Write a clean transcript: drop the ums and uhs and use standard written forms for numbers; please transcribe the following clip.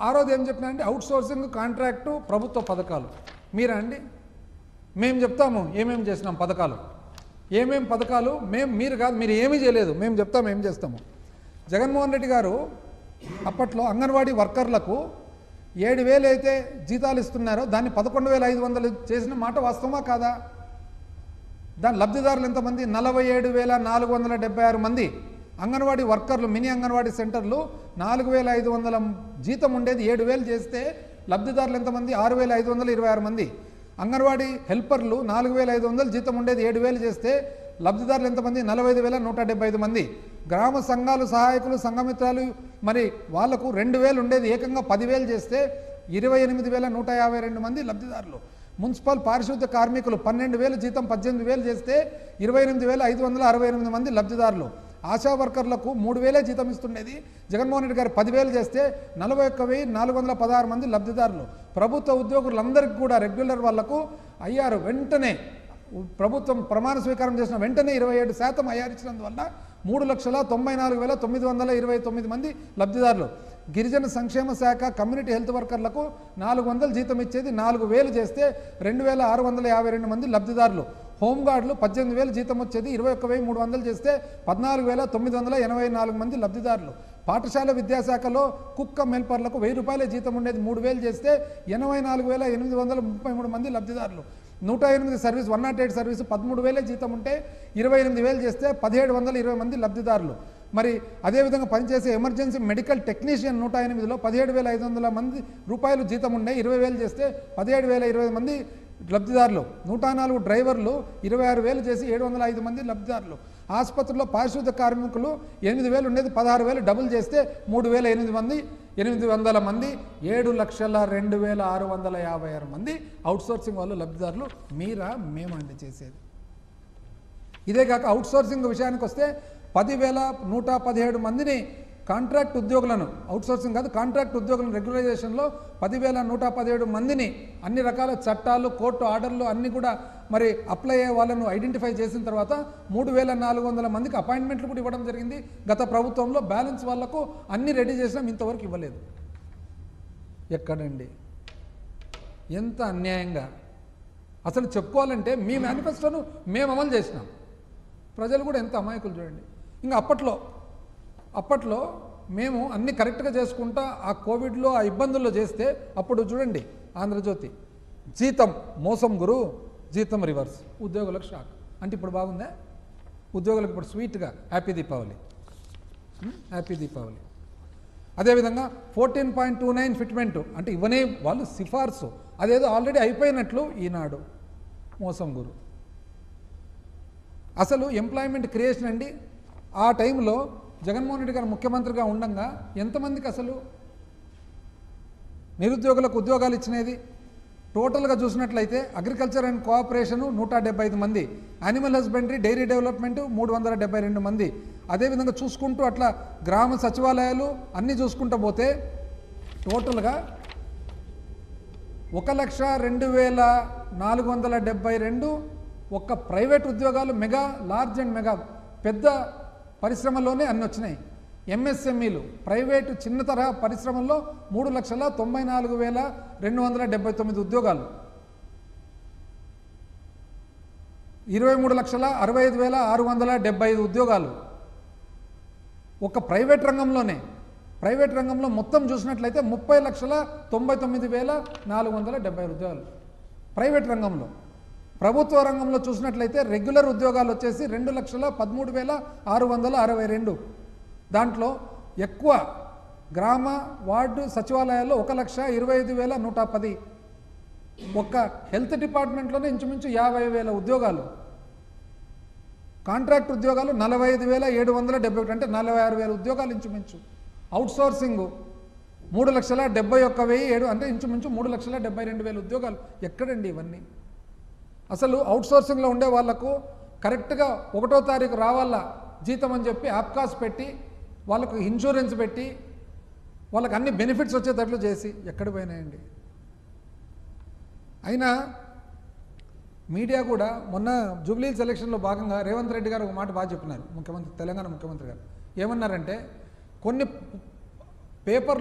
ఆ రోజు ఏం చెప్పినా అంటే అవుట్ సోర్సింగ్, కాంట్రాక్టు, ప్రభుత్వ పథకాలు. మీరా అండి? మేము చెప్తాము ఏమేమి చేసినాం పథకాలు, ఏమేం పథకాలు. మీరు కాదు, మీరు ఏమీ చేయలేదు, మేము చెప్తాము ఏం చేస్తాము. జగన్మోహన్ రెడ్డి గారు అప్పట్లో అంగన్వాడీ వర్కర్లకు 7,000 అయితే జీతాలు ఇస్తున్నారో దాన్ని 11,500 చేసిన మాట వాస్తవమా కాదా? దాని లబ్ధిదారులు ఎంతమంది? 47,476 మంది అంగన్వాడీ వర్కర్లు. మినీ అంగన్వాడీ సెంటర్లు 4,500 జీతం ఉండేది 7,000 చేస్తే లబ్ధిదారులు ఎంతమంది? 6,526 మంది. అంగన్వాడీ హెల్పర్లు 4,500 జీతం ఉండేది 7,000 చేస్తే లబ్ధిదారులు ఎంతమంది? 45,175 మంది. గ్రామ సంఘాలు, సహాయకులు, సంఘమిత్రాలు మరి వాళ్లకు 2,000 ఉండేది ఏకంగా 10,000 చేస్తే 28,152 మంది లబ్ధిదారులు. మున్సిపల్ పారిశుద్ధ్య కార్మికులు 12,000 జీతం 18,000 చేస్తే 28,568 మంది లబ్ధిదారులు. ఆశా వర్కర్లకు 3,000 జీతం ఇస్తుండేది జగన్మోహన్ రెడ్డి గారు 10,000 చేస్తే 41,416 మంది లబ్ధిదారులు. ప్రభుత్వ ఉద్యోగులందరికీ కూడా రెగ్యులర్ వాళ్లకు అయ్యారు. వెంటనే ప్రభుత్వం ప్రమాణ స్వీకారం చేసిన వెంటనే 27% అయ్యారు ఇచ్చినందువల్ల 3,94,929 మంది లబ్ధిదారులు. గిరిజన సంక్షేమ శాఖ కమ్యూనిటీ హెల్త్ వర్కర్లకు 400 జీతం ఇచ్చేది 4,000 చేస్తే 2,652 మంది లబ్ధిదారులు. హోంగార్డులు 18,000 జీతం వచ్చేది 21,300 చేస్తే 14,984 మంది లబ్ధిదారులు. పాఠశాల విద్యాశాఖలో కుక్క మెల్పర్లకు 1,000 రూపాయల జీతం ఉండేది 3,000 చేస్తే 84,833 మంది లబ్ధిదారులు. 108 సర్వీస్ 108 సర్వీసు 13,000 జీతం ఉంటే 28,000 చేస్తే 1,720 మంది లబ్ధిదారులు. మరి అదేవిధంగా పనిచేసే ఎమర్జెన్సీ మెడికల్ టెక్నీషియన్ 108లో 17,500 మంది రూపాయలు జీతం ఉండే 20,000 చేస్తే 17,020 మంది లబ్ధిదారులు. 104 డ్రైవర్లు 26,000 చేసి 705 మంది లబ్ధిదారులు. ఆసుపత్రుల్లో పారిశుద్ధ్య కార్మికులు 8,000 ఉండేది 16,000 డబుల్ చేస్తే 3,800 మంది 7,02,656 మంది అవుట్సోర్సింగ్ వాళ్ళు లబ్ధిదారులు. మీరా మేమా అండి చేసేది? ఇదే కాక అవుట్సోర్సింగ్ విషయానికి వస్తే 10,117 మందిని కాంట్రాక్ట్ ఉద్యోగులను, అవుట్సోర్సింగ్ కాదు కాంట్రాక్ట్ ఉద్యోగులను రెగ్యులరైజేషన్లో 10,117 మందిని అన్ని రకాల చట్టాలు, కోర్టు ఆర్డర్లు అన్నీ కూడా మరి అప్లై అయ్యే వాళ్ళను ఐడెంటిఫై చేసిన తర్వాత 3,400 మందికి అపాయింట్మెంట్లు కూడా ఇవ్వడం జరిగింది గత ప్రభుత్వంలో. బ్యాలెన్స్ వాళ్లకు అన్ని రెడీ చేసినాం, ఇంతవరకు ఇవ్వలేదు. ఎక్కడండి? ఎంత అన్యాయంగా! అసలు చెప్పుకోవాలంటే మీ మేనిఫెస్టోను మేము అమలు చేసినాం, ప్రజలు కూడా ఎంత అమాయకులు చూడండి. ఇంకా అప్పట్లో మేము అన్ని కరెక్ట్గా చేసుకుంటా ఆ కోవిడ్లో ఆ ఇబ్బందుల్లో చేస్తే అప్పుడు చూడండి ఆంధ్రజ్యోతి జీతం మోసం గురు, జీతం రివర్స్, ఉద్యోగులకు షాక్. అంటే ఇప్పుడు బాగుందా? ఉద్యోగులకు ఇప్పుడు స్వీట్గా హ్యాపీ దీపావళి, హ్యాపీ దీపావళి. అదేవిధంగా 14.29 ఫిట్మెంటు అంటే ఇవనే వాళ్ళు సిఫార్సు, అదేదో ఆల్రెడీ అయిపోయినట్లు ఈనాడు మోసం గురు. అసలు ఎంప్లాయ్మెంట్ క్రియేషన్ అండి ఆ టైంలో జగన్మోహన్ రెడ్డి గారు ముఖ్యమంత్రిగా ఉండగా ఎంతమందికి అసలు నిరుద్యోగులకు ఉద్యోగాలు ఇచ్చినది? టోటల్గా చూసినట్లయితే అగ్రికల్చర్ అండ్ కోఆపరేషను 175 మంది, యానిమల్ హస్బెండరీ డైరీ డెవలప్మెంట్ 372 మంది. అదేవిధంగా చూసుకుంటూ అట్లా గ్రామ సచివాలయాలు అన్నీ చూసుకుంటూ పోతే టోటల్గా 1,02,472 ఒక్క ప్రైవేట్ ఉద్యోగాలు మెగా, లార్జ్ అండ్ మెగా పెద్ద పరిశ్రమల్లోనే అన్నీ వచ్చినాయి. ఎంఎస్ఎంఈలు ప్రైవేటు చిన్న తరహా పరిశ్రమల్లో 3,94,279 ఉద్యోగాలు, 23,65,675 ఉద్యోగాలు ఒక ప్రైవేట్ రంగంలోనే. ప్రైవేట్ రంగంలో మొత్తం చూసినట్లయితే 30,99,470 ఉద్యోగాలు ప్రైవేట్ రంగంలో. ప్రభుత్వ రంగంలో చూసినట్లయితే రెగ్యులర్ ఉద్యోగాలు వచ్చేసి 2,13,662. దాంట్లో ఎక్కువ గ్రామ వార్డు సచివాలయాల్లో 1,25,110. ఒక్క హెల్త్ డిపార్ట్మెంట్లోనే ఇంచుమించు 50,000 ఉద్యోగాలు. కాంట్రాక్ట్ ఉద్యోగాలు 45,771 అంటే 46,000 ఉద్యోగాలు ఇంచుమించు. అవుట్సోర్సింగ్ 3,71,007 అంటే ఇంచుమించు 3,72,000 ఉద్యోగాలు. ఎక్కడండి ఇవన్నీ? అసలు అవుట్సోర్సింగ్లో ఉండే వాళ్లకు కరెక్ట్గా 1వ తారీఖు రావాలా జీతం అని చెప్పి యాప్కాస్ పెట్టి వాళ్ళకు ఇన్సూరెన్స్ పెట్టి వాళ్ళకి అన్ని బెనిఫిట్స్ వచ్చేటట్లు చేసి ఎక్కడ పోయినాయండి? అయినా మీడియా కూడా మొన్న జూబ్లీ సెలక్షన్లో భాగంగా రేవంత్ రెడ్డి గారు ఒక మాట బాగా చెప్పినారు, ముఖ్యమంత్రి తెలంగాణ ముఖ్యమంత్రి గారు. ఏమన్నారంటే కొన్ని పేపర్